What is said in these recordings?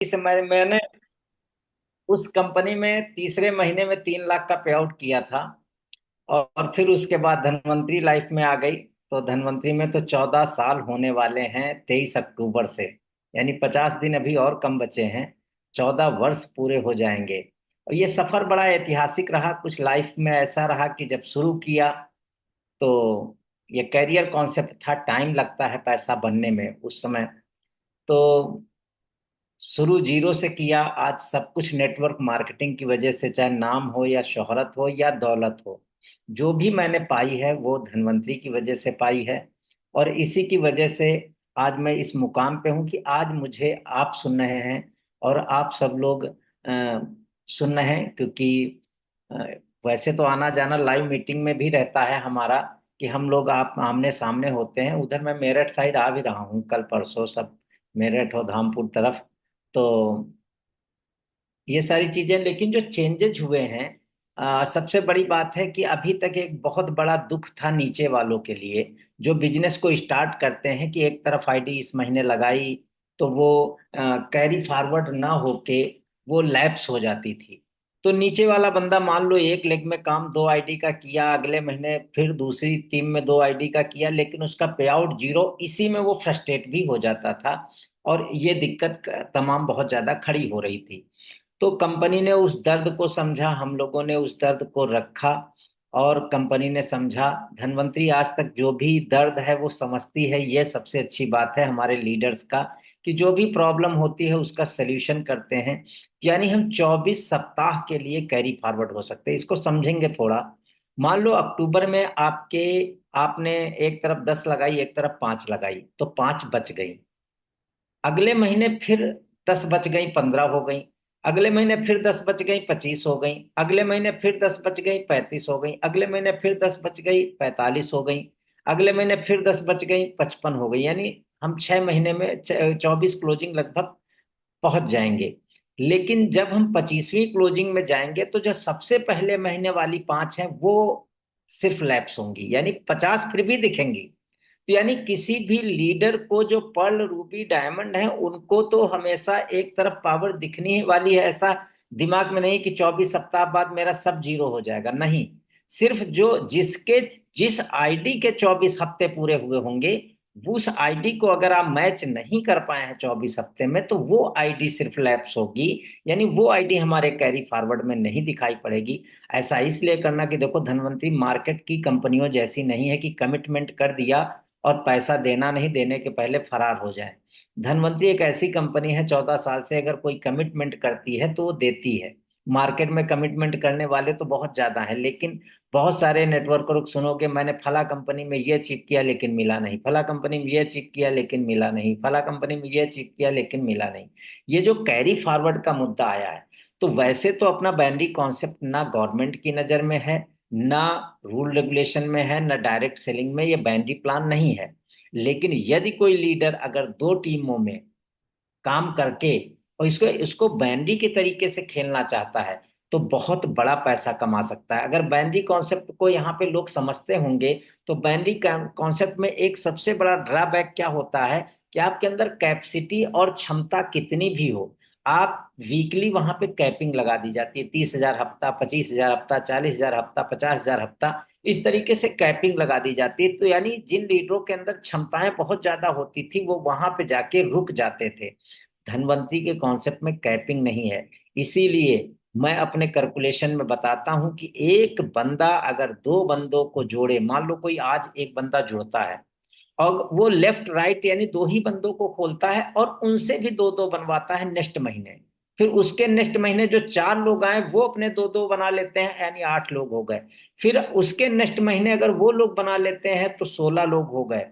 इस मैंने उस कंपनी में तीसरे महीने में 3 लाख का पे आउट किया था। और फिर उसके बाद धनवंतरी लाइफ में आ गई। तो धनवंतरी में तो 14 साल होने वाले हैं 23 अक्टूबर से। यानी 50 दिन अभी और कम बचे हैं। 14 वर्ष पूरे हो जाएंगे। और ये सफर बड़ा ऐतिहासिक रहा। कुछ लाइफ में ऐसा रहा कि जब शुरू किया तो ये कैरियर कॉन्सेप्ट था। टाइम लगता है पैसा बनने में उस समय। तो शुरू जीरो से किया। आज सब कुछ नेटवर्क मार्केटिंग की वजह से, चाहे नाम हो या शोहरत हो या दौलत हो, जो भी मैंने पाई है वो धन्वंतरी की वजह से पाई है। और इसी की वजह से आज मैं इस मुकाम पे हूँ कि आज मुझे आप सुन रहे हैं और आप सब लोग सुन रहे हैं। क्योंकि अ, वैसे तो आना जाना लाइव मीटिंग में भी रहता है हमारा, कि हम लोग आप आमने सामने होते हैं। उधर मैं मेरठ साइड आ भी रहा हूँ कल परसों सब, मेरठ और धामपुर तरफ। तो ये सारी चीजें, लेकिन जो चेंजेज हुए हैं, सबसे बड़ी बात है कि अभी तक एक बहुत बड़ा दुख था नीचे वालों के लिए, जो बिजनेस को स्टार्ट करते हैं, कि एक तरफ आईडी इस महीने लगाई तो वो कैरी फॉरवर्ड ना होके वो लैप्स हो जाती थी। तो नीचे वाला बंदा मान लो एक लेग में काम 2 आईडी का किया, अगले महीने फिर दूसरी टीम में 2 आईडी का किया, लेकिन उसका पे आउट जीरो। इसी में वो फ्रस्ट्रेट भी हो जाता था। और ये दिक्कत तमाम बहुत ज्यादा खड़ी हो रही थी। तो कंपनी ने उस दर्द को समझा, हम लोगों ने उस दर्द को रखा, और कंपनी ने समझा। धनवंतरी आज तक जो भी दर्द है वो समझती है। ये सबसे अच्छी बात है हमारे लीडर्स का, कि जो भी प्रॉब्लम होती है उसका सल्यूशन करते हैं। यानी हम 24 सप्ताह के लिए कैरी फॉरवर्ड हो सकते हैं। इसको समझेंगे थोड़ा। मान लो अक्टूबर में आपने एक तरफ 10 लगाई, एक तरफ 5 लगाई, तो 5 बच गई। अगले महीने फिर 10 बच गई, 15 हो गई। अगले महीने फिर 10 बच गई, 25 हो गई। अगले महीने फिर 10 बच गई, 35 हो गई। अगले महीने फिर 10 बच गई, 45 हो गई। अगले महीने फिर 10 बच गई, 55 हो गई। यानी हम 6 महीने में 24 क्लोजिंग लगभग पहुंच जाएंगे। लेकिन जब हम 25वीं क्लोजिंग में जाएंगे तो जो सबसे पहले महीने वाली 5 है वो सिर्फ लैप्स होंगी, यानी 50 फिर भी दिखेंगी। तो यानी किसी भी लीडर को जो पर्ल रूबी डायमंड है उनको तो हमेशा एक तरफ पावर दिखनी ही वाली है। ऐसा दिमाग में नहीं कि 24 सप्ताह बाद मेरा सब जीरो हो जाएगा, नहीं। सिर्फ जो जिसके जिस आईडी के 24 हफ्ते पूरे हुए होंगे, उस आईडी को अगर आप मैच नहीं कर पाए हैं 24 हफ्ते में, तो वो आईडी सिर्फ लैप्स होगी। यानी वो आईडी हमारे कैरी फॉरवर्ड में नहीं दिखाई पड़ेगी। ऐसा इसलिए करना कि देखो, धनवंतरी मार्केट की कंपनियों जैसी नहीं है कि कमिटमेंट कर दिया और पैसा देना नहीं, देने के पहले फरार हो जाए। धनवंतरी एक ऐसी कंपनी है, 14 साल से अगर कोई कमिटमेंट करती है तो वो देती है। मार्केट में कमिटमेंट करने वाले तो बहुत ज्यादा हैं, लेकिन बहुत सारे नेटवर्कर सुनोगे, मैंने फला कंपनी में ये अचीव किया लेकिन मिला नहीं, फला कंपनी में ये अचीव किया लेकिन मिला नहीं, फला कंपनी में ये अचीव किया लेकिन मिला नहीं। ये जो कैरी फॉरवर्ड का मुद्दा आया है, तो वैसे तो अपना बाइनरी कॉन्सेप्ट ना गवर्नमेंट की नजर में है, ना रूल रेगुलेशन में है, ना डायरेक्ट सेलिंग में, ये बाइनरी प्लान नहीं है। लेकिन यदि कोई लीडर अगर 2 टीमों में काम करके और इसको इसको बाइनरी के तरीके से खेलना चाहता है, तो बहुत बड़ा पैसा कमा सकता है। अगर बाइनरी कॉन्सेप्ट को यहाँ पे लोग समझते होंगे, तो बाइनरी कॉन्सेप्ट में एक सबसे बड़ा ड्रॉबैक क्या होता है, कि आपके अंदर कैपेसिटी और क्षमता कितनी भी हो, आप वीकली वहां पे कैपिंग लगा दी जाती है। 30,000 हफ्ता, 25,000 हफ्ता, 40,000 हफ्ता, 50,000 हफ्ता, इस तरीके से कैपिंग लगा दी जाती है। तो यानी जिन लीडरों के अंदर क्षमताएं बहुत ज्यादा होती थी वो वहां पे जाके रुक जाते थे। धनवंतरी के कॉन्सेप्ट में कैपिंग नहीं है। इसीलिए मैं अपने कैलकुलेशन में बताता हूं कि एक बंदा अगर 2 बंदों को जोड़े, मान लो कोई आज एक बंदा जुड़ता है और वो लेफ्ट राइट यानी 2 ही बंदों को खोलता है और उनसे भी 2-2 बनवाता है नेक्स्ट महीने। फिर उसके नेक्स्ट महीने जो 4 लोग आए वो अपने 2-2 बना लेते हैं, यानी 8 लोग हो गए। फिर उसके नेक्स्ट महीने अगर वो लोग बना लेते हैं तो 16 लोग हो गए।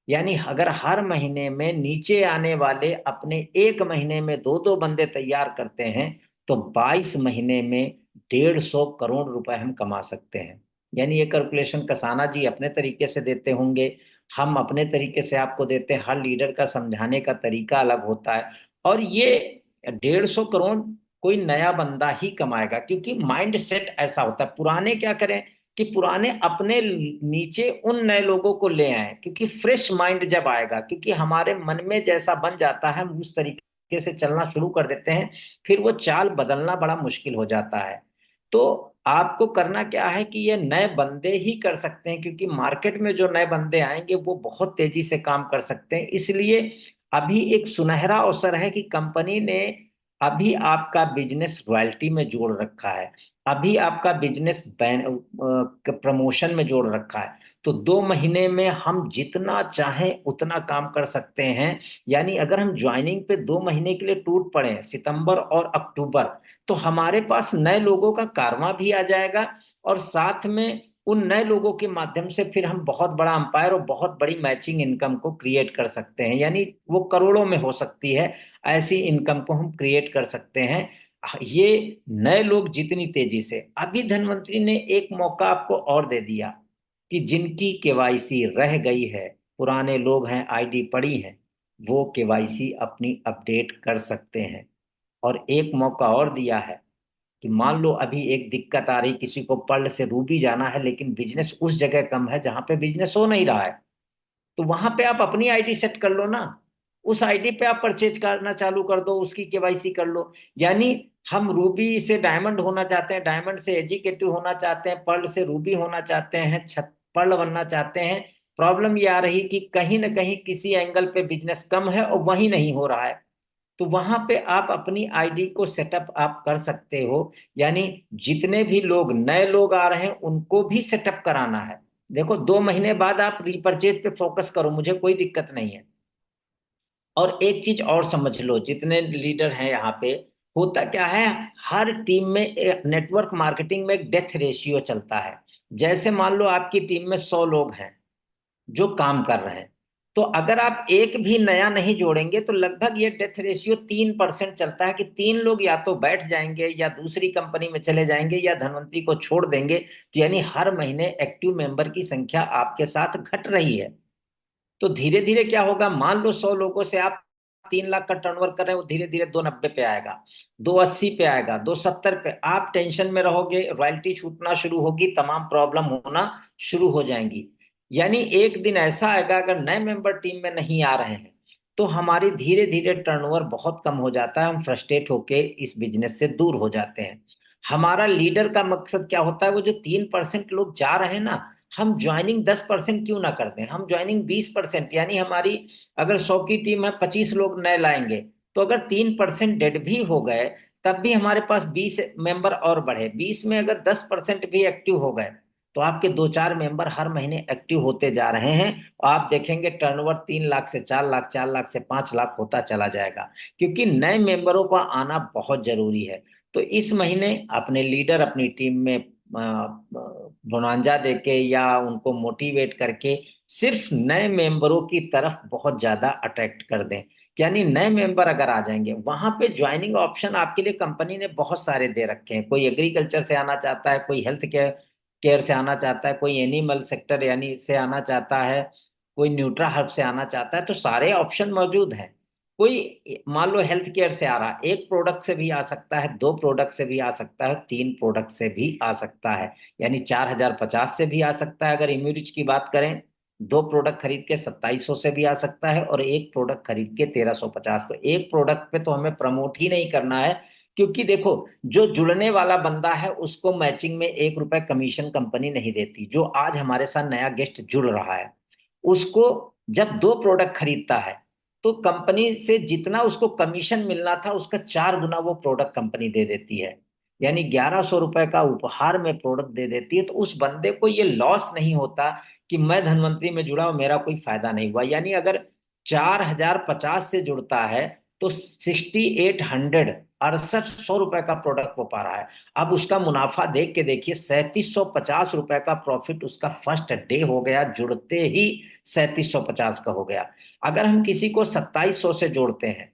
यानी अगर हर महीने में नीचे आने वाले अपने एक महीने में 2-2 बंदे तैयार करते हैं, तो 22 महीने में 150 करोड़ रुपए हम कमा सकते हैं। यानी ये कैलकुलेशन कसाना जी अपने तरीके से देते होंगे, हम अपने तरीके से आपको देते हैं। हर लीडर का समझाने का तरीका अलग होता है। और ये 150 करोड़ कोई नया बंदा ही कमाएगा, क्योंकि माइंड सेट ऐसा होता है। पुराने क्या करें, कि पुराने अपने नीचे उन नए लोगों को ले आए, क्योंकि फ्रेश माइंड जब आएगा, क्योंकि हमारे मन में जैसा बन जाता है हम उस तरीके तरीके से चलना शुरू कर देते हैं, फिर वो चाल बदलना बड़ा मुश्किल हो जाता है। तो आपको करना क्या है कि ये नए बंदे ही कर सकते हैं, क्योंकि मार्केट में जो नए बंदे आएंगे वो बहुत तेजी से काम कर सकते हैं। इसलिए अभी एक सुनहरा अवसर है कि कंपनी ने अभी आपका बिजनेस रॉयल्टी में जोड़ रखा है, अभी आपका बिजनेस प्रमोशन में जोड़ रखा है। तो 2 महीने में हम जितना चाहें उतना काम कर सकते हैं। यानी अगर हम ज्वाइनिंग पे 2 महीने के लिए टूट पड़े, सितंबर और अक्टूबर, तो हमारे पास नए लोगों का कारवां भी आ जाएगा, और साथ में उन नए लोगों के माध्यम से फिर हम बहुत बड़ा अंपायर और बहुत बड़ी मैचिंग इनकम को क्रिएट कर सकते हैं। यानी वो करोड़ों में हो सकती है, ऐसी इनकम को हम क्रिएट कर सकते हैं। ये नए लोग जितनी तेजी से, अभी धनवंतरी ने एक मौका आपको और दे दिया कि जिनकी केवाईसी रह गई है, पुराने लोग हैं, आईडी पड़ी है, वो केवाईसी अपनी अपडेट कर सकते हैं। और एक मौका और दिया है कि मान लो अभी एक दिक्कत आ रही, किसी को पर्ल से रूबी जाना है लेकिन बिजनेस उस जगह कम है जहां पे बिजनेस हो नहीं रहा है, तो वहां पे आप अपनी आईडी सेट कर लो ना। उस आईडी पे आप परचेज करना चालू कर दो, उसकी केवाईसी कर लो। यानी हम रूबी से डायमंड होना चाहते हैं, डायमंड से एजुकेटिव होना चाहते हैं, पर्ल से रूबी होना चाहते हैं, छत पर्ल बनना चाहते हैं। प्रॉब्लम ये आ रही कि कहीं ना कहीं किसी एंगल पे बिजनेस कम है और वही नहीं हो रहा है, तो वहां पे आप अपनी आईडी को सेटअप आप कर सकते हो। यानी जितने भी लोग नए लोग आ रहे हैं उनको भी सेटअप कराना है। देखो 2 महीने बाद आप रीपरचेज पे फोकस करो, मुझे कोई दिक्कत नहीं है। और एक चीज और समझ लो, जितने लीडर हैं यहाँ पे, होता क्या है, हर टीम में नेटवर्क मार्केटिंग में एक डेथ रेशियो चलता है। जैसे मान लो आपकी टीम में 100 लोग हैं जो काम कर रहे हैं, तो अगर आप एक भी नया नहीं जोड़ेंगे तो लगभग ये डेथ रेशियो 3% चलता है कि 3 लोग या तो बैठ जाएंगे या दूसरी कंपनी में चले जाएंगे या धनवंतरी को छोड़ देंगे। तो यानी हर महीने एक्टिव मेंबर की संख्या आपके साथ घट रही है। तो धीरे धीरे क्या होगा, मान लो 100 लोगों से आप 3 लाख का टर्नओवर कर रहे हो, धीरे धीरे 290 पे आएगा, 280 पे आएगा, 270 पे। आप टेंशन में रहोगे, रॉयल्टी छूटना शुरू होगी, तमाम प्रॉब्लम होना शुरू हो जाएंगी। यानी एक दिन ऐसा आएगा अगर नए मेंबर टीम में नहीं आ रहे हैं तो हमारी धीरे धीरे टर्नओवर बहुत कम हो जाता है, हम फ्रस्ट्रेट होके इस बिजनेस से दूर हो जाते हैं। हमारा लीडर का मकसद क्या होता है, वो जो 3% लोग जा रहे हैं ना, हम ज्वाइनिंग 10% क्यों ना कर दें, हम ज्वाइनिंग 20%, यानी हमारी अगर 100 की टीम है, 25 लोग नए लाएंगे, तो अगर 3% डेड भी हो गए तब भी हमारे पास 20 मेंबर और बढ़े, 20 में अगर 10% भी एक्टिव हो गए तो आपके 2-4 मेंबर हर महीने एक्टिव होते जा रहे हैं। और आप देखेंगे टर्नओवर 3 लाख से 4 लाख, 4 लाख से 5 लाख होता चला जाएगा, क्योंकि नए मेंबरों का आना बहुत जरूरी है। तो इस महीने अपने लीडर अपनी टीम में बोनांजा देके या उनको मोटिवेट करके सिर्फ नए मेंबरों की तरफ बहुत ज्यादा अट्रैक्ट कर दें। यानी नए मेंबर अगर आ जाएंगे, वहां पे ज्वाइनिंग ऑप्शन आपके लिए कंपनी ने बहुत सारे दे रखे हैं। कोई एग्रीकल्चर से आना चाहता है, कोई हेल्थ केयर केयर से आना चाहता है, कोई एनिमल सेक्टर यानी से आना चाहता है, कोई न्यूट्रा हर्ब से आना चाहता है, तो सारे ऑप्शन मौजूद हैं। कोई मान लो हेल्थ केयर से आ रहा है, एक प्रोडक्ट से भी आ सकता है, 2 प्रोडक्ट से भी आ सकता है, 3 प्रोडक्ट से भी आ सकता है। यानी 4050 से भी आ सकता है अगर इम्यूरिच की बात करें, 2 प्रोडक्ट खरीद के 2700 से भी आ सकता है, और एक प्रोडक्ट खरीद के 1350। तो एक प्रोडक्ट पे तो हमें प्रमोट ही नहीं करना है, क्योंकि देखो जो जुड़ने वाला बंदा है उसको मैचिंग में 1 रुपए कमीशन कंपनी नहीं देती। जो आज हमारे साथ नया गेस्ट जुड़ रहा है उसको जब 2 प्रोडक्ट खरीदता है तो कंपनी से जितना उसको कमीशन मिलना था उसका 4 गुना वो प्रोडक्ट कंपनी दे देती है। यानी 1100 रुपए का उपहार में प्रोडक्ट दे देती है। तो उस बंदे को ये लॉस नहीं होता कि मैं धनवंतरी में जुड़ा और मेरा कोई फायदा नहीं हुआ। यानी अगर 4050 से जुड़ता है तो 6800, 6800 रुपए का प्रोडक्ट वो पा रहा है। अब उसका मुनाफा देख के देखिए, 3750 रुपए का प्रॉफिट उसका फर्स्ट डे हो गया, जुड़ते ही 3750 का हो गया। अगर हम किसी को 2700 से जोड़ते हैं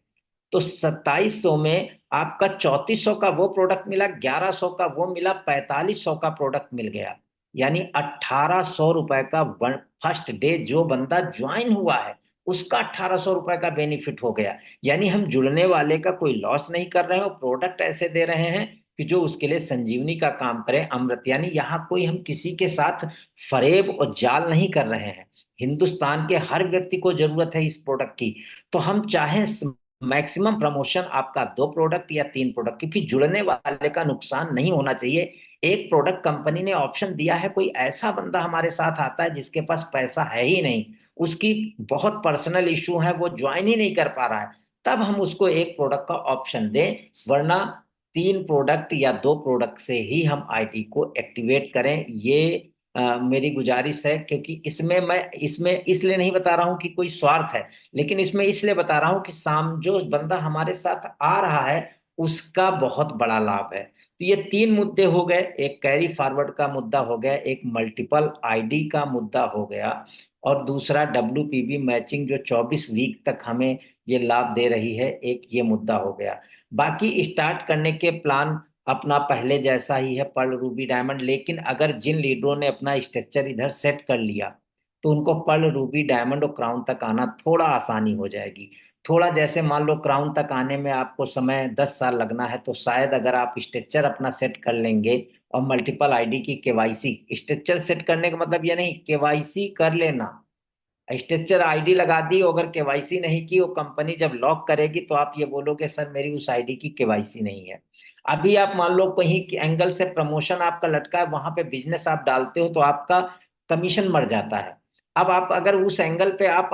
तो 2700 में आपका 3400 का वो प्रोडक्ट मिला, 1100 का वो मिला, 4500 का प्रोडक्ट मिल गया। यानी 1800 रुपए का फर्स्ट डे जो बंदा ज्वाइन हुआ है उसका 1800 रुपए का बेनिफिट हो गया। यानी हम जुड़ने वाले का कोई लॉस नहीं कर रहे हैं, प्रोडक्ट ऐसे दे रहे हैं कि जो उसके लिए संजीवनी का काम करे, अमृत। यानी यहाँ कोई हम किसी के साथ फरेब और जाल नहीं कर रहे हैं। हिंदुस्तान के हर व्यक्ति को जरूरत है इस प्रोडक्ट की। तो हम चाहे मैक्सिमम प्रमोशन आपका 2 प्रोडक्ट या 3 प्रोडक्ट, क्योंकि जुड़ने वाले का नुकसान नहीं होना चाहिए। एक प्रोडक्ट कंपनी ने ऑप्शन दिया है, कोई ऐसा बंदा हमारे साथ आता है जिसके पास पैसा है ही नहीं, उसकी बहुत पर्सनल इशू है, वो ज्वाइन ही नहीं कर पा रहा है, तब हम उसको एक प्रोडक्ट का ऑप्शन दें। वरना 3 प्रोडक्ट या 2 प्रोडक्ट से ही हम आईडी को एक्टिवेट करें, ये मेरी गुजारिश है। क्योंकि इसमें इसलिए नहीं बता रहा हूं कि कोई स्वार्थ है, लेकिन इसमें इसलिए बता रहा हूं कि जो बंदा हमारे साथ आ रहा है उसका बहुत बड़ा लाभ है। तो ये 3 मुद्दे हो गए, एक कैरी फॉरवर्ड का मुद्दा हो गया, एक मल्टीपल आईडी का मुद्दा हो गया, और दूसरा WPB मैचिंग जो 24 वीक तक हमें ये लाभ दे रही है, एक ये मुद्दा हो गया। बाकी स्टार्ट करने के प्लान अपना पहले जैसा ही है, पर्ल रूबी डायमंड। लेकिन अगर जिन लीडरों ने अपना स्ट्रक्चर इधर सेट कर लिया तो उनको पर्ल रूबी डायमंड और क्राउन तक आना थोड़ा आसानी हो जाएगी। थोड़ा जैसे मान लो क्राउन तक आने में आपको समय 10 साल लगना है, तो शायद अगर आप स्ट्रक्चर अपना सेट कर लेंगे और मल्टीपल आईडी की केवाईसी, स्ट्रक्चर सेट करने का मतलब ये नहीं, केवाईसी कर लेना। स्ट्रक्चर आईडी लगा दी, अगर केवाईसी नहीं की, वो कंपनी जब लॉक करेगी तो आप ये बोलोगे सर मेरी उस आईडी की केवाईसी नहीं है। अभी आप मान लो कहीं एंगल से प्रमोशन आपका लटका है, वहां पे बिजनेस आप डालते हो तो आपका कमीशन मर जाता है। अब आप अगर उस एंगल पे आप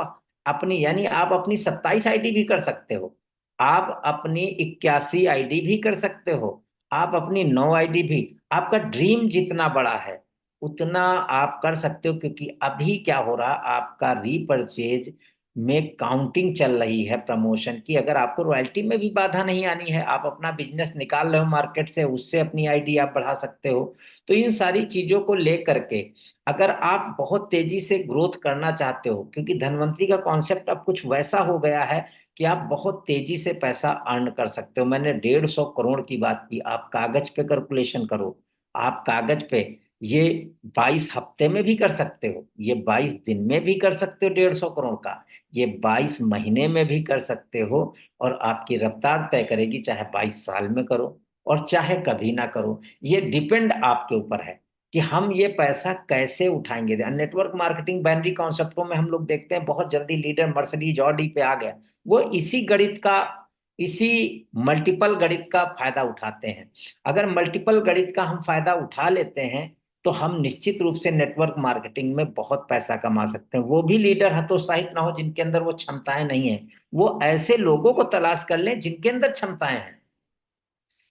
अपनी, यानी आप अपनी 27 आईडी भी कर सकते हो, आप अपनी 81 आईडी भी कर सकते हो, आप अपनी 9 आईडी भी, आपका ड्रीम जितना बड़ा है उतना आप कर सकते हो। क्योंकि अभी क्या हो रहा, आपका रीपरचेज में काउंटिंग चल रही है प्रमोशन की। अगर आपको रॉयल्टी में भी बाधा नहीं आनी है, आप अपना बिजनेस निकाल रहे हो मार्केट से, उससे अपनी आईडी आप बढ़ा सकते हो। तो इन सारी चीजों को लेकर के अगर आप बहुत तेजी से ग्रोथ करना चाहते हो, क्योंकि धनवंतरी का कॉन्सेप्ट अब कुछ वैसा हो गया है कि आप बहुत तेजी से पैसा अर्न कर सकते हो। मैंने 150 करोड़ की बात की, आप कागज पे कैलकुलेशन करो, आप कागज पे ये 22 हफ्ते में भी कर सकते हो, ये 22 दिन में भी कर सकते हो 150 करोड़ का, ये 22 महीने में भी कर सकते हो। और आपकी रफ्तार तय करेगी, चाहे 22 साल में करो और चाहे कभी ना करो। ये डिपेंड आपके ऊपर है कि हम ये पैसा कैसे उठाएंगे। नेटवर्क मार्केटिंग बाइनरी कॉन्सेप्टों में हम लोग देखते हैं बहुत जल्दी लीडर मर्सिडीज ऑडी पे आ गया, वो इसी मल्टीपल गणित का फायदा उठाते हैं। अगर मल्टीपल गणित का हम फायदा उठा लेते हैं तो हम निश्चित रूप से नेटवर्क मार्केटिंग में बहुत पैसा कमा सकते हैं। वो भी लीडर हतोत्साहित ना हो जिनके अंदर वो क्षमताएं नहीं है, वो ऐसे लोगों को तलाश कर लें जिनके अंदर क्षमताएं हैं।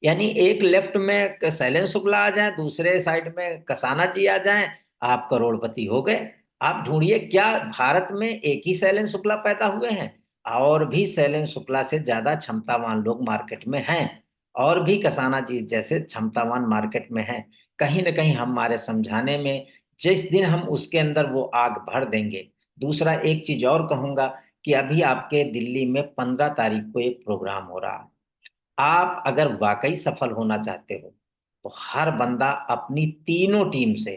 यानी एक लेफ्ट में शैलेंद्र शुक्ला आ जाए, दूसरे साइड में कसाना जी आ जाएं, आप करोड़पति हो गए। आप ढूंढिए क्या भारत में एक ही शैलेंद्र शुक्ला पैदा हुए हैं, और भी शैलेंद्र शुक्ला से ज्यादा क्षमतावान लोग मार्केट में हैं, और भी कसाना जी जैसे क्षमतावान मार्केट में हैं। कहीं ना कहीं हमारे समझाने में, जिस दिन हम उसके अंदर वो आग भर देंगे। दूसरा एक चीज और कहूंगा कि अभी आपके दिल्ली में 15 तारीख को एक प्रोग्राम हो रहा है। आप अगर वाकई सफल होना चाहते हो तो हर बंदा अपनी तीनों टीम से,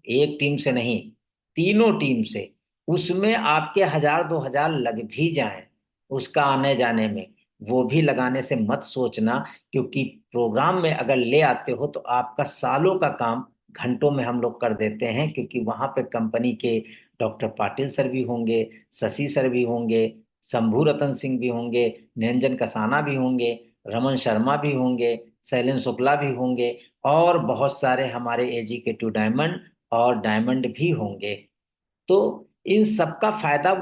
एक टीम से नहीं, तीनों टीम से, उसमें आपके 1000 2000 लग भी जाएं उसका आने जाने में, वो भी लगाने से मत सोचना। क्योंकि प्रोग्राम में अगर ले आते हो तो आपका सालों का काम घंटों में हम लोग कर देते हैं। क्योंकि वहां पे कंपनी के डॉक्टर पाटिल सर भी होंगे, शशि सर भी होंगे, शंभू रतन सिंह भी होंगे, निरंजन कसाना भी होंगे, रमन शर्मा भी होंगे, शैलेंद्र शुक्ला भी होंगे, और बहुत सारे हमारे एजीकेटिव डायमंड और डायमंड भी होंगे। तो इन सबका फायदा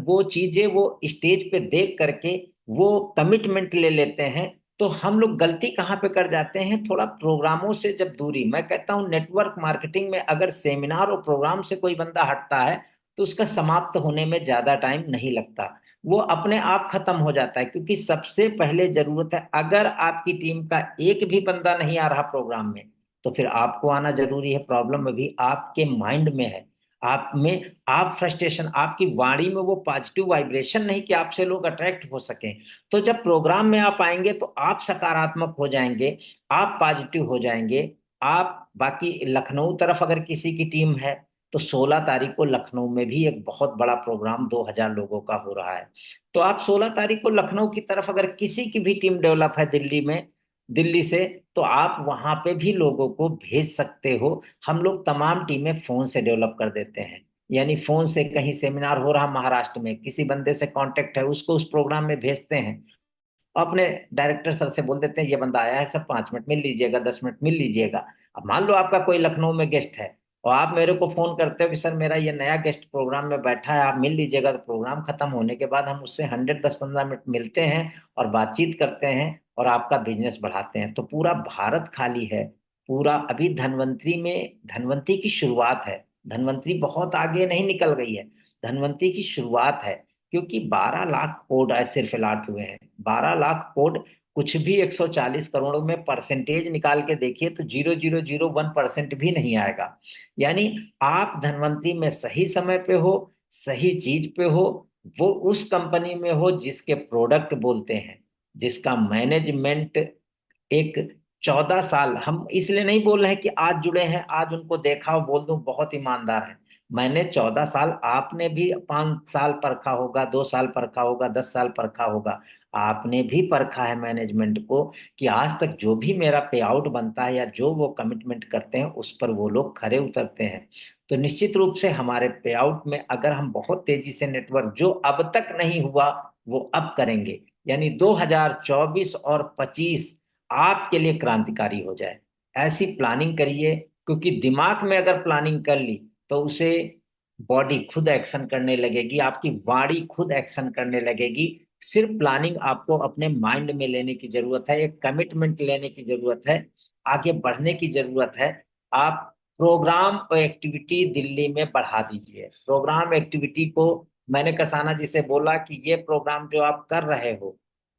वो चीजें वो स्टेज पे देख करके वो कमिटमेंट ले लेते हैं। तो हम लोग गलती कहाँ पे कर जाते हैं, थोड़ा प्रोग्रामों से जब दूरी। मैं कहता हूँ नेटवर्क मार्केटिंग में अगर सेमिनार और प्रोग्राम से कोई बंदा हटता है तो उसका समाप्त होने में ज्यादा टाइम नहीं लगता, वो अपने आप खत्म हो जाता है। क्योंकि सबसे पहले जरूरत है, अगर आपकी टीम का एक भी बंदा नहीं आ रहा प्रोग्राम में तो फिर आपको आना जरूरी है। प्रॉब्लम अभी आपके माइंड में है, आप में, आप फ्रस्ट्रेशन, आपकी वाणी में वो पॉजिटिव वाइब्रेशन नहीं कि आपसे लोग अट्रैक्ट हो सकें। तो जब प्रोग्राम में आप आएंगे तो आप सकारात्मक हो जाएंगे, आप पॉजिटिव हो जाएंगे। आप बाकी लखनऊ तरफ अगर किसी की टीम है तो 16 तारीख को लखनऊ में भी एक बहुत बड़ा प्रोग्राम 2000 लोगों का हो रहा है। तो आप 16 तारीख को लखनऊ की तरफ अगर किसी की भी टीम डेवलप है दिल्ली में, दिल्ली से, तो आप वहां पे भी लोगों को भेज सकते हो। हम लोग तमाम टीमें फोन से डेवलप कर देते हैं। यानी फोन से कहीं सेमिनार हो रहा महाराष्ट्र में, किसी बंदे से कांटेक्ट है, उसको उस प्रोग्राम में भेजते हैं, अपने डायरेक्टर सर से बोल देते हैं ये बंदा आया है, सब 5 मिनट मिल लीजिएगा, 10 मिनट मिल लीजिएगा। अब मान लो आपका कोई लखनऊ में गेस्ट है और आप मेरे को फोन करते हो कि सर मेरा ये नया गेस्ट प्रोग्राम में बैठा है, आप मिल लीजिएगा, तो प्रोग्राम खत्म होने के बाद हम उससे 10-15 मिनट मिलते हैं और बातचीत करते हैं और आपका बिजनेस बढ़ाते हैं। तो पूरा भारत खाली है। पूरा अभी धनवंतरी में, धनवंतरी की शुरुआत है। धनवंतरी बहुत आगे नहीं निकल गई है, धनवंतरी की शुरुआत है। क्योंकि 12 लाख कोड सिर्फ अलॉट हुए हैं। 12 लाख कोड, कुछ भी 140 करोड़ में परसेंटेज निकाल के देखिए तो 0.001% भी नहीं आएगा। यानी आप धनवंतरी में सही समय पे हो, सही चीज पे हो, वो उस कंपनी में हो जिसके प्रोडक्ट बोलते हैं, जिसका मैनेजमेंट एक 14 साल, हम इसलिए नहीं बोल रहे हैं कि आज जुड़े हैं आज उनको देखा और बोल दूं बहुत ईमानदार है। मैंने 14 साल, आपने भी 5 साल परखा होगा, 2 साल परखा होगा, 10 साल परखा होगा। आपने भी परखा है मैनेजमेंट को कि आज तक जो भी मेरा पे आउट बनता है या जो वो कमिटमेंट करते हैं उस पर वो लोग खरे उतरते हैं। तो निश्चित रूप से हमारे पे आउट में अगर हम बहुत तेजी से नेटवर्क, जो अब तक नहीं हुआ वो अब करेंगे, यानी 2024 और 25 आपके लिए क्रांतिकारी हो जाए, ऐसी प्लानिंग करिए। क्योंकि दिमाग में अगर प्लानिंग कर ली तो उसे बॉडी खुद एक्शन करने लगेगी, आपकी वाणी खुद एक्शन करने लगेगी। सिर्फ प्लानिंग आपको अपने माइंड में लेने की जरूरत है, एक कमिटमेंट लेने की जरूरत है, आगे बढ़ने की जरूरत है। आप प्रोग्राम और एक्टिविटी दिल्ली में बढ़ा दीजिए। प्रोग्राम एक्टिविटी को, मैंने कसाना जी से बोला कि ये प्रोग्राम जो आप कर रहे हो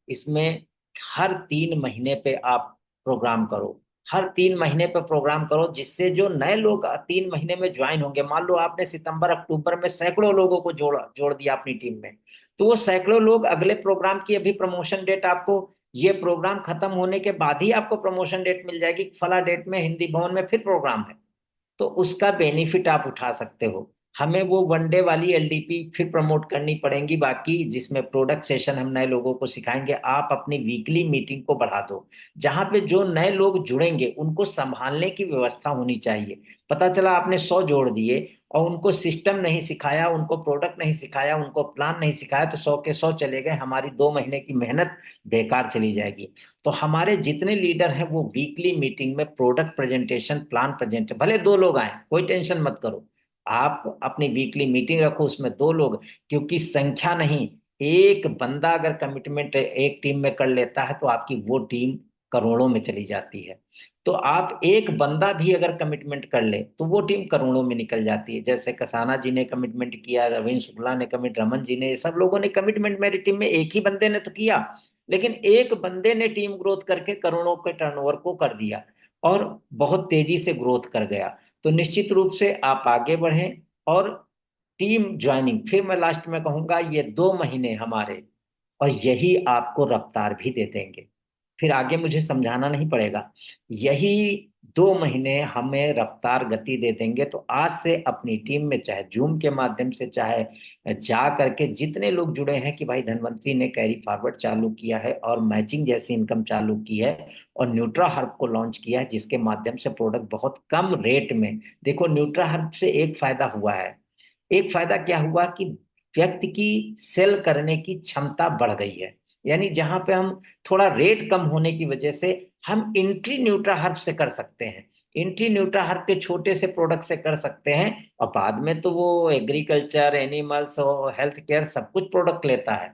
इसमें हर 3 महीने पे आप प्रोग्राम करो। हर 3 महीने पे प्रोग्राम करो, जिससे जो नए लोग 3 महीने में ज्वाइन होंगे, मान लो आपने सितंबर अक्टूबर में सैकड़ों लोगों को जोड़ जोड़ दिया अपनी टीम में, तो वो सैकड़ों लोग अगले प्रोग्राम की अभी प्रमोशन डेट आपको, ये प्रोग्राम खत्म होने के बाद ही आपको प्रमोशन डेट मिल जाएगी, फला डेट में हिंदी भवन में फिर प्रोग्राम है। तो उसका बेनिफिट आप उठा सकते हो। हमें वो वनडे वाली एलडीपी फिर प्रमोट करनी पड़ेंगी बाकी, जिसमें प्रोडक्ट सेशन हम नए लोगों को सिखाएंगे। आप अपनी वीकली मीटिंग को बढ़ा दो, जहां पे जो नए लोग जुड़ेंगे उनको संभालने की व्यवस्था होनी चाहिए। पता चला आपने 100 जोड़ दिए और उनको सिस्टम नहीं सिखाया, उनको प्रोडक्ट नहीं सिखाया, उनको प्लान नहीं सिखाया, तो 100 के 100 चले गए, हमारी 2 महीने की मेहनत बेकार चली जाएगी। तो हमारे जितने लीडर हैं वो वीकली मीटिंग में प्रोडक्ट प्रेजेंटेशन, प्लान प्रेजेंट, भले 2 लोग आए कोई टेंशन मत करो, आप अपनी वीकली मीटिंग रखो उसमें 2 लोग। क्योंकि संख्या नहीं, एक बंदा अगर कमिटमेंट एक टीम में कर लेता है तो आपकी वो टीम करोड़ों में चली जाती है। तो आप एक बंदा भी अगर कमिटमेंट कर ले तो वो टीम करोड़ों में निकल जाती है। जैसे कसाना जी ने कमिटमेंट किया, रविंद्र शुक्ला ने कमिट, रमन जी ने, ये सब लोगों ने कमिटमेंट मेरी टीम में, एक ही बंदे ने तो किया, लेकिन एक बंदे ने टीम ग्रोथ करके करोड़ों के टर्नओवर को कर दिया और बहुत तेजी से ग्रोथ कर गया। तो निश्चित रूप से आप आगे बढ़ें। और टीम ज्वाइनिंग, फिर मैं लास्ट में कहूंगा, ये 2 महीने हमारे, और यही आपको रफ्तार भी दे देंगे, फिर आगे मुझे समझाना नहीं पड़ेगा। यही 2 महीने हमें रफ्तार गति दे देंगे। तो आज से अपनी टीम में, चाहे जूम के माध्यम से, चाहे जा करके, जितने लोग जुड़े हैं कि भाई धनवंतरी ने कैरी फॉरवर्ड चालू किया है और मैचिंग जैसी इनकम चालू की है और न्यूट्रा हर्ब को लॉन्च किया है, जिसके माध्यम से प्रोडक्ट बहुत कम रेट में, देखो न्यूट्रा हर्ब से एक फायदा हुआ है। एक फायदा क्या हुआ कि व्यक्ति की सेल करने की क्षमता बढ़ गई है। यानी जहां पे हम थोड़ा रेट कम होने की वजह से हम इंट्री न्यूट्रा हर्ब से कर सकते हैं, इंट्री न्यूट्रा हर्ब के छोटे से प्रोडक्ट से कर सकते हैं, और बाद में तो वो एग्रीकल्चर, एनिमल्स और हेल्थ केयर सब कुछ प्रोडक्ट लेता है।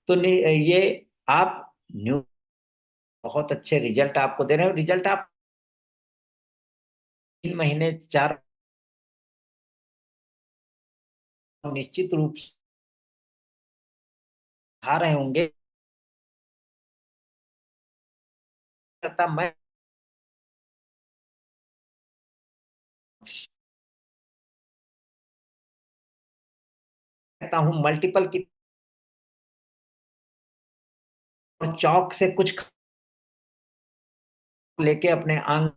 तो ये आप न्यू, बहुत अच्छे रिजल्ट आपको दे रहे हो, रिजल्ट आप 3 महीने 4, निश्चित रूप से खा रहे होंगे। करता मैं कहता हूँ मल्टीपल की, और चौक से कुछ लेके अपने आंग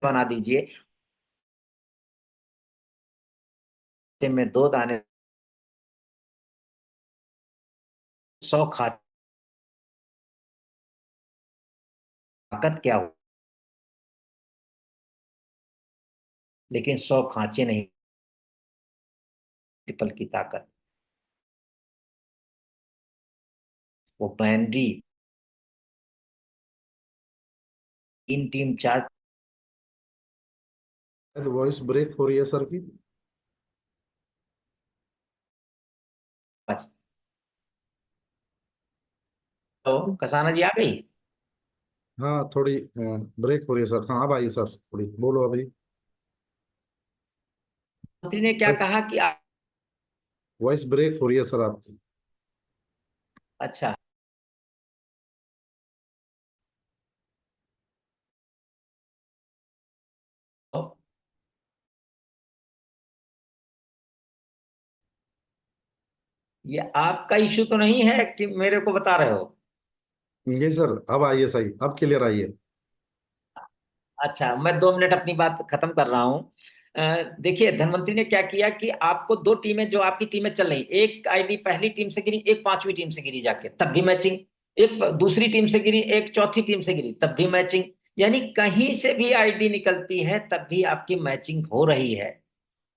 बना दीजिए, में 2 दाने, 100 खा, ताकत क्या हो। लेकिन 100 खांचे नहीं, पीपल की ताकत। वो बाउंड्री, 3 टीम 4 वॉइस ब्रेक हो रही है सर की। 5। तो कसाना जी आ गई। हाँ थोड़ी ब्रेक हो रही है सर। हाँ अब आई सर, थोड़ी बोलो अभी। मंत्री ने क्या कहा कि वॉइस ब्रेक हो रही है सर आपकी। अच्छा, तो ये आपका इश्यू तो नहीं है कि मेरे को बता रहे हो? ये सर अब आई है सही, अब क्लियर आई है। अच्छा, मैं 2 मिनट अपनी बात खत्म कर रहा हूँ। देखिए, धनवंतरी ने क्या किया कि आपको 2 टीमें, जो आपकी टीमें चल रही, एक आईडी पहली टीम से गिरी, एक पांचवी टीम से गिरी जाके, तब भी मैचिंग। एक दूसरी टीम से गिरी, एक चौथी टीम से गिरी, तब भी मैचिंग। यानी कहीं से भी आईडी निकलती है तब भी आपकी मैचिंग हो रही है।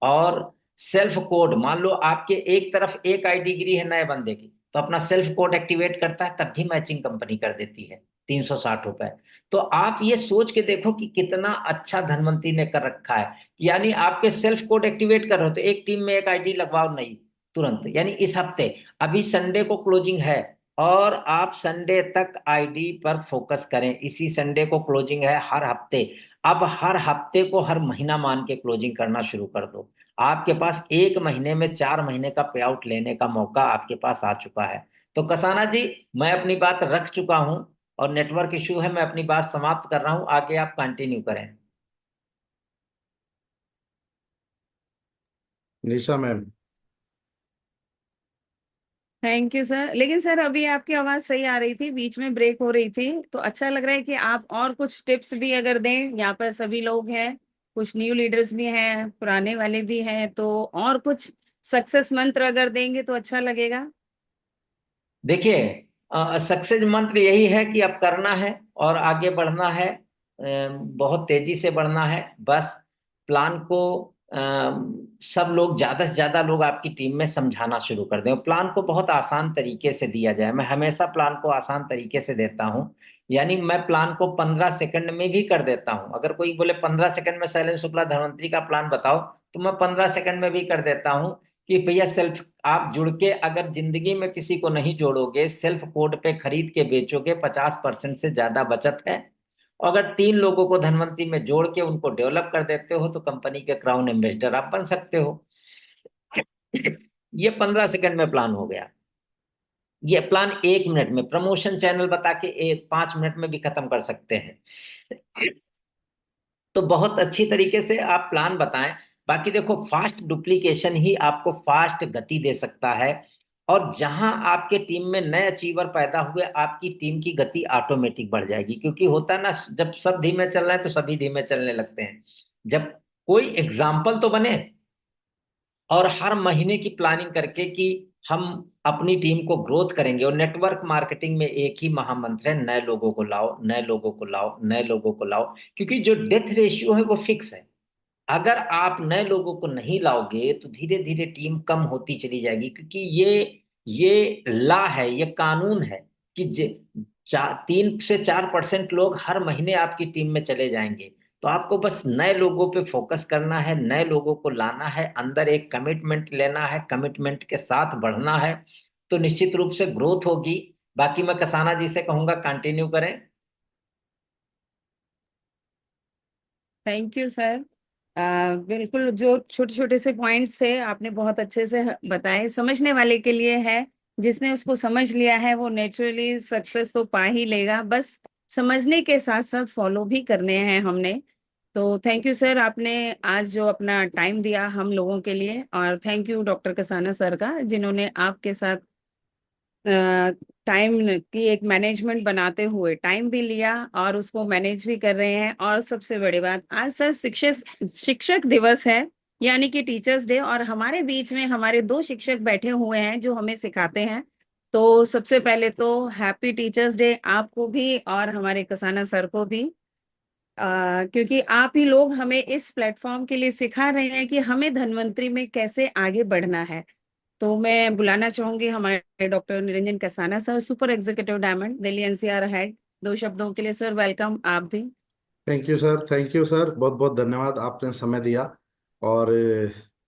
और सेल्फ कोड, मान लो आपके एक तरफ एक आईडी गिरी है नए बंदे की, तो अपना सेल्फ कोड एक्टिवेट करता है, तब भी मैचिंग कंपनी कर देती है। 360 रुपए। तो आप ये सोच के देखो कि कितना अच्छा धनवंतरी ने कर रखा है। यानी आपके सेल्फ कोड एक्टिवेट कर रहे हो तो एक टीम में एक आईडी लगवाओ नहीं, तुरंत। यानी इस हफ्ते, अभी संडे को क्लोजिंग है, और आप संडे तक आईडी पर फोकस करें। इसी संडे को क्लोजिंग है, हर हफ्ते। अब हर हफ्ते को हर महीना मान के क्लोजिंग करना शुरू कर दो। आपके पास एक महीने में 4 महीने का पे आउट लेने का मौका आपके पास आ चुका है। तो कसाना जी, मैं अपनी बात रख चुका हूं, और नेटवर्क इशू है, मैं अपनी बात समाप्त कर रहा हूं, आगे आप कंटिन्यू करें। निशा मैम। Thank you sir. लेकिन सर अभी आपकी आवाज सही आ रही थी, बीच में ब्रेक हो रही थी, तो अच्छा लग रहा है कि आप और कुछ टिप्स भी अगर दें। यहाँ पर सभी लोग हैं, कुछ न्यू लीडर्स भी हैं, पुराने वाले भी हैं, तो और कुछ सक्सेस मंत्र अगर देंगे तो अच्छा लगेगा। देखिए, सक्सेस मंत्र यही है कि अब करना है और आगे बढ़ना है। बहुत तेजी से बढ़ना है बस। प्लान को सब लोग, ज्यादा से ज्यादा लोग आपकी टीम में समझाना शुरू कर दें। प्लान को बहुत आसान तरीके से दिया जाए। मैं हमेशा प्लान को आसान तरीके से देता हूं। यानी मैं प्लान को 15 सेकंड में भी कर देता हूं। अगर कोई बोले 15 सेकंड में शैलेंद्र शुक्ला धनवंतरी का प्लान बताओ, तो मैं 15 सेकंड में भी कर देता हूं। कि भैया, सेल्फ आप जुड़ के अगर जिंदगी में किसी को नहीं जोड़ोगे, सेल्फ कोड पे खरीद के बेचोगे, 50% से ज्यादा बचत है। अगर 3 लोगों को धनवंतरी में जोड़ के उनको डेवलप कर देते हो, तो कंपनी के क्राउन एम्बेसडर आप बन सकते हो। ये 15 सेकंड में प्लान हो गया। ये प्लान 1 मिनट में, प्रमोशन चैनल बता के 5 मिनट में भी खत्म कर सकते हैं। तो बहुत अच्छी तरीके से आप प्लान बताएं। बाकी देखो, फास्ट डुप्लीकेशन ही आपको फास्ट गति दे सकता है। और जहां आपके टीम में नए अचीवर पैदा हुए, आपकी टीम की गति ऑटोमेटिक बढ़ जाएगी। क्योंकि होता है ना, जब सब धीमे चल रहे हैं तो सभी धीमे चलने लगते हैं। जब कोई एग्जाम्पल तो बने, और हर महीने की प्लानिंग करके कि हम अपनी टीम को ग्रोथ करेंगे। और नेटवर्क मार्केटिंग में एक ही महामंत्र है, नए लोगों को लाओ, नए लोगों को लाओ, नए लोगों को लाओ। क्योंकि जो डेथ रेशियो है वो फिक्स है। अगर आप नए लोगों को नहीं लाओगे तो धीरे धीरे टीम कम होती चली जाएगी। क्योंकि ये लॉ है, ये कानून है कि 3 से 4% लोग हर महीने आपकी टीम में चले जाएंगे। तो आपको बस नए लोगों पे फोकस करना है, नए लोगों को लाना है, अंदर एक कमिटमेंट लेना है, कमिटमेंट के साथ बढ़ना है। तो निश्चित रूप से ग्रोथ होगी। बाकी मैं कसाना जी से कहूंगा, कंटिन्यू करें। Thank you sir. बिल्कुल, जो छोटे छोटे से पॉइंट्स थे आपने बहुत अच्छे से बताए, समझने वाले के लिए है। जिसने उसको समझ लिया है वो नेचुरली सक्सेस तो पा ही लेगा, बस समझने के साथ साथ फॉलो भी करने हैं हमने। तो थैंक यू सर, आपने आज जो अपना टाइम दिया हम लोगों के लिए, और thank you doctor Kasana sir का, जिन्होंने आपके साथ टाइम की एक मैनेजमेंट बनाते हुए टाइम भी लिया और उसको मैनेज भी कर रहे हैं। और सबसे बड़ी बात, आज सर शिक्षक शिक्षक दिवस है, यानी कि टीचर्स डे, और हमारे बीच में हमारे 2 शिक्षक बैठे हुए हैं जो हमें सिखाते हैं। तो सबसे पहले तो हैप्पी टीचर्स डे आपको भी और हमारे कसाना सर को भी। क्योंकि आप ही लोग हमें इस प्लेटफॉर्म के लिए सिखा रहे हैं कि हमें धन्वंतरी में कैसे आगे बढ़ना है। तो मैं बुलाना चाहूंगी हमारे doctor Niranjan Kasana sir, super executive diamond, Delhi NCR head, दो शब्दों के लिए सर वेलकम आप भी। Thank you sir, thank you sir, बहुत बहुत धन्यवाद, आपने समय दिया। और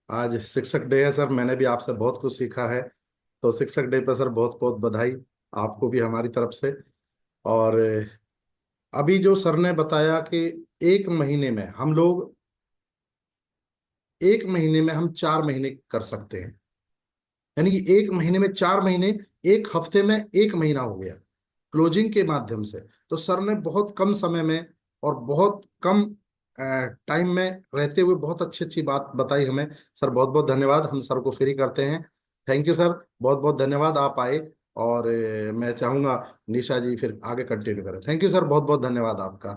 आज शिक्षक डे है सर, मैंने भी आपसे बहुत कुछ सीखा है। तो शिक्षक डे पर सर बहुत बहुत बधाई आपको भी हमारी तरफ से। और अभी जो सर ने बताया कि एक महीने में हम लोग, एक महीने में हम 4 महीने कर सकते हैं, यानी कि एक महीने में 4 महीने, एक हफ्ते में एक महीना हो गया क्लोजिंग के माध्यम से। तो सर ने बहुत कम समय में और बहुत कम टाइम में रहते हुए बहुत अच्छी अच्छी बात बताई हमें। सर बहुत बहुत धन्यवाद, हम सर को फ्री करते हैं। थैंक यू सर, बहुत बहुत धन्यवाद आप आए। और मैं चाहूंगा निशा जी फिर आगे कंटिन्यू करें। थैंक यू सर, बहुत बहुत धन्यवाद आपका।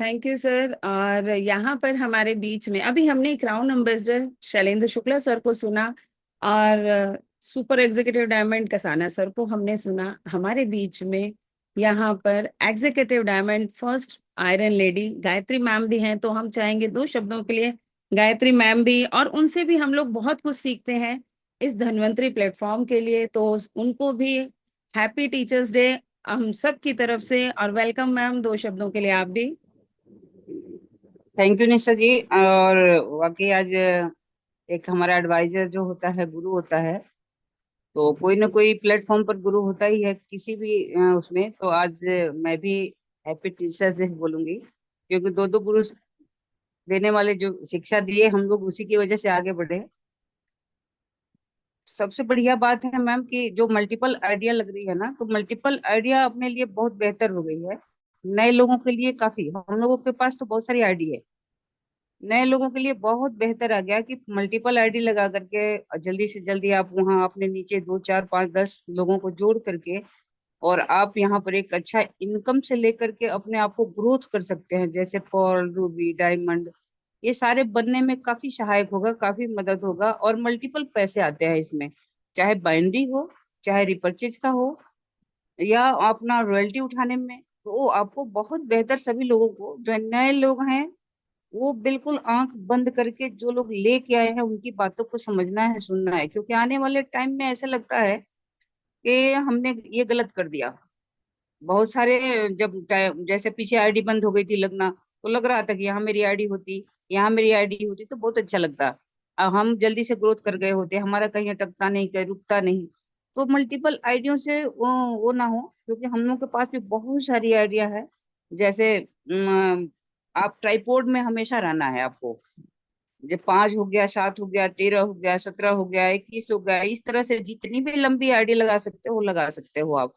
Thank you sir. और यहाँ पर हमारे बीच में अभी हमने crown ambassador Shailendra Shukla sir को सुना, और super executive diamond Kasana sir को हमने सुना। हमारे बीच में यहाँ पर executive diamond first iron lady Gayatri ma'am भी हैं, तो हम चाहेंगे दो शब्दों के लिए गायत्री मैम भी, और उनसे भी हम लोग बहुत कुछ सीखते हैं इस धन्वंतरी प्लेटफॉर्म के लिए। तो उनको भी हैप्पी टीचर्स डे हम सब की तरफ से, और वेलकम मैम, दो शब्दों के लिए आप भी। थैंक यू निशा जी। और वाकई आज एक हमारा एडवाइजर जो होता है गुरु होता है, तो कोई ना कोई प्लेटफॉर्म पर गुरु होता ही है किसी भी उसमें। तो आज मैं भी हैप्पी टीचर्स डे बोलूंगी, क्योंकि दो दो गुरु देने वाले जो शिक्षा दिए हम लोग उसी की वजह से आगे बढ़े। सबसे बढ़िया बात है मैम कि जो मल्टीपल आइडिया लग रही है ना, तो मल्टीपल आइडिया अपने लिए बहुत बेहतर हो गई है। नए लोगों के लिए काफी, हम लोगों के पास तो बहुत सारी आइडिया है, नए लोगों के लिए बहुत बेहतर आ गया कि मल्टीपल आईडी लगा करके जल्दी से जल्दी आप वहाँ अपने नीचे 2 4 5 10 लोगों को जोड़ करके और आप यहाँ पर एक अच्छा इनकम से लेकर के अपने आप को ग्रोथ कर सकते हैं। जैसे पर्ल, रूबी, डायमंड, ये सारे बनने में काफी सहायक होगा, काफी मदद होगा। और मल्टीपल पैसे आते हैं इसमें, चाहे बाइनरी हो, चाहे रिपर्चेज का हो, या अपना रॉयल्टी उठाने में। तो आपको बहुत बेहतर, सभी लोगों को जो नए लोग हैं वो बिल्कुल आंख बंद करके जो लोग लेके आए हैं उनकी बातों को समझना है, सुनना है। क्योंकि आने वाले टाइम में ऐसा लगता है कि हमने ये गलत कर दिया। बहुत सारे, जब जैसे पीछे आईडी बंद हो गई थी लगना, तो लग रहा था कि यहाँ मेरी आईडी होती, यहाँ मेरी आईडी होती तो बहुत अच्छा लगता। अब हम जल्दी से ग्रोथ कर गए होते, हमारा कहीं अटकता नहीं, कहीं रुकता नहीं। तो मल्टीपल आइडियो से वो ना हो, क्योंकि हम लोग के पास भी बहुत सारी आइडिया है। जैसे आप ट्राइपोड में हमेशा रहना है आपको। जो 5 हो गया, 7 हो गया, 13 हो गया, 17 हो गया, 21 हो गया, इस तरह से जितनी भी लंबी आईडी लगा सकते हो लगा सकते हो आप।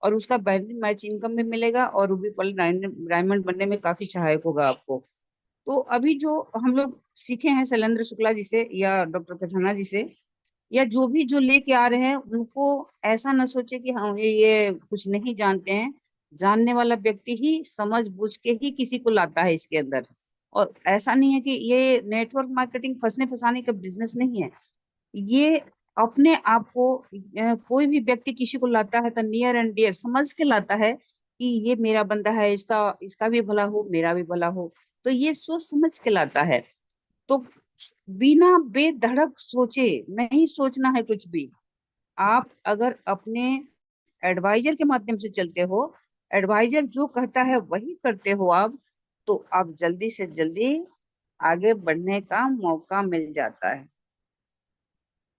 और उसका बैलेंस मैच इनकम भी मिलेगा और रूबी पल डायमंड बनने में काफी सहायक होगा आपको। तो अभी जो हम लोग सीखे हैं शैलेंद्र शुक्ला जी से या डॉक्टर प्रसन्ना जी से, या जो भी जो लेके आ रहे हैं, उनको ऐसा ना सोचे कि हम ये कुछ नहीं जानते हैं। जानने वाला व्यक्ति ही समझ बूझ के ही किसी को लाता है इसके अंदर। और ऐसा नहीं है कि ये नेटवर्क मार्केटिंग फंसने फंसाने का बिजनेस नहीं है। ये अपने आप को कोई भी व्यक्ति किसी को लाता है तो नियर एंड डियर समझ के लाता है कि ये मेरा बंदा है, इसका इसका भी भला हो, मेरा भी भला हो। तो ये सोच समझ के लाता है। तो बिना बेधड़क सोचे, नहीं सोचना है कुछ भी। आप अगर अपने एडवाइजर के माध्यम से चलते हो, एडवाइजर जो कहता है वही करते हो आप, तो आप जल्दी से जल्दी आगे बढ़ने का मौका मिल जाता है।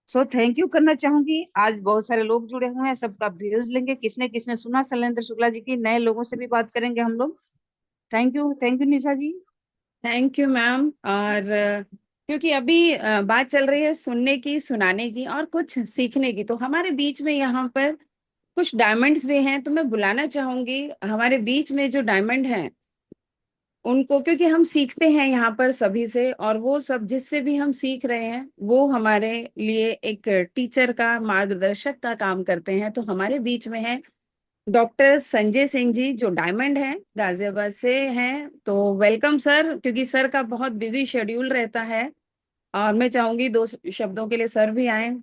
सो थैंक यू करना चाहूंगी। आज बहुत सारे लोग जुड़े हुए हैं, सबका व्यूज लेंगे, किसने किसने सुना शैलेंद्र शुक्ला जी की, नए लोगों से भी बात करेंगे हम लोग। Thank you Nisha ji. Thank you ma'am. और क्योंकि अभी बात चल रही है सुनने की, सुनाने की और कुछ सीखने की, तो हमारे बीच में यहाँ पर कुछ डायमंड्स भी हैं, तो मैं बुलाना चाहूंगी हमारे बीच में जो डायमंड हैं उनको, क्योंकि हम सीखते हैं यहाँ पर सभी से, और वो सब जिससे भी हम सीख रहे हैं वो हमारे लिए एक टीचर का, मार्गदर्शक का काम करते हैं। तो हमारे बीच में है डॉक्टर संजय सिंह जी, जो डायमंड हैं, गाजियाबाद से हैं। तो वेलकम सर, क्योंकि सर का बहुत बिजी शेड्यूल रहता है, और मैं चाहूंगी दो शब्दों के लिए सर भी आए।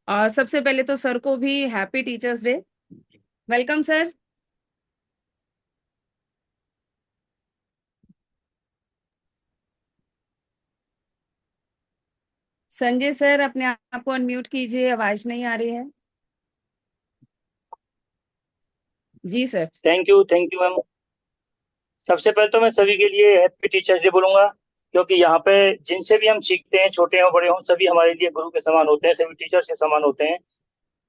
और सबसे पहले तो सर को भी happy teachers day. Welcome sir. Sanjay sir, अपने आप को अनम्यूट कीजिए, आवाज नहीं आ रही है। जी सर। Thank you ma'am. सबसे पहले तो मैं सभी के लिए हैप्पी टीचर्स डे बोलूंगा, क्योंकि यहाँ पे जिनसे भी हम सीखते हैं, छोटे हो बड़े हो, सभी हमारे लिए गुरु के समान होते हैं, सभी टीचर्स के समान होते हैं,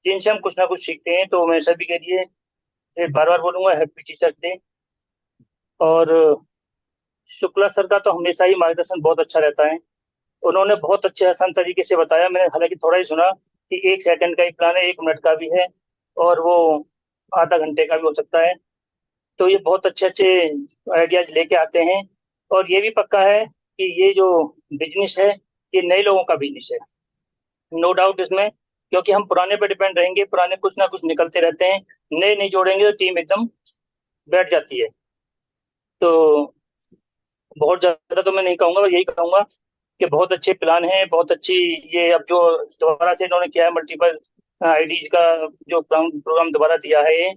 जिनसे हम कुछ ना कुछ सीखते हैं। तो मैं सभी के लिए बार बार बोलूंगा हैप्पी टीचर्स डे। और शुक्ला सर का तो हमेशा ही मार्गदर्शन बहुत अच्छा रहता है। उन्होंने बहुत अच्छे आसान तरीके से बताया। मैंने हालांकि थोड़ा ही सुना कि 1 सेकंड का ही प्लान है, 1 मिनट का भी है, और वो आधा घंटे का भी हो सकता है। तो ये बहुत अच्छे अच्छे आइडियाज लेके आते हैं। और ये भी पक्का है कि ये जो बिजनेस है, ये नए लोगों का बिजनेस है, नो डाउट इसमें। क्योंकि हम पुराने पे डिपेंड रहेंगे, पुराने कुछ ना कुछ निकलते रहते हैं, नए नहीं जोड़ेंगे तो टीम एकदम बैठ जाती है। तो बहुत ज्यादा तो मैं नहीं कहूंगा, बस यही कहूंगा कि बहुत अच्छे प्लान हैं, बहुत अच्छी। ये अब जो दोबारा से इन्होंने किया है मल्टीपल आईडीज का जो प्रोग्राम दोबारा दिया है,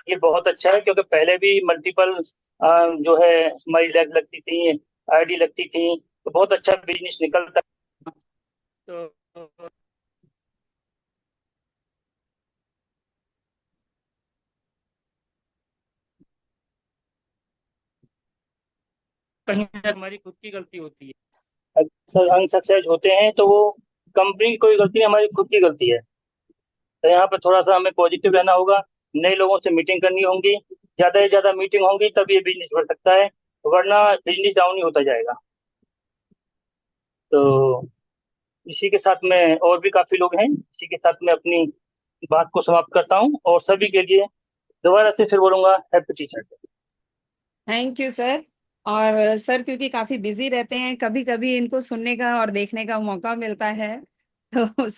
ये बहुत अच्छा है। क्योंकि पहले भी मल्टीपल जो है हमारी लैब लगती थी, आईडी लगती थी, तो बहुत अच्छा बिजनेस निकलता है। तो कहीं ना हमारी खुद की गलती होती है। अक्सर अनसक्सेस होते हैं तो वो कंपनी की कोई गलती नहीं, हमारी खुद की गलती है। तो यहाँ पर थोड़ा सा हमें पॉजिटिव रहना होगा, नए लोगों से मीटिंग करनी होगी, ज्यादा से ज्यादा मीटिंग होगी तब ये बिजनेस बढ़ सकता है, वरना बिजनेस डाउन ही होता जाएगा। तो इसी के साथ में और भी काफी लोग हैं, इसी के साथ में अपनी बात को समाप्त करता हूँ, और सभी के लिए दोबारा से फिर बोलूंगा happy teacher day. Thank you sir. और सर क्योंकि काफी बिजी रहते हैं, कभी कभी इनको सुनने का और देखने का मौका मिलता है, तो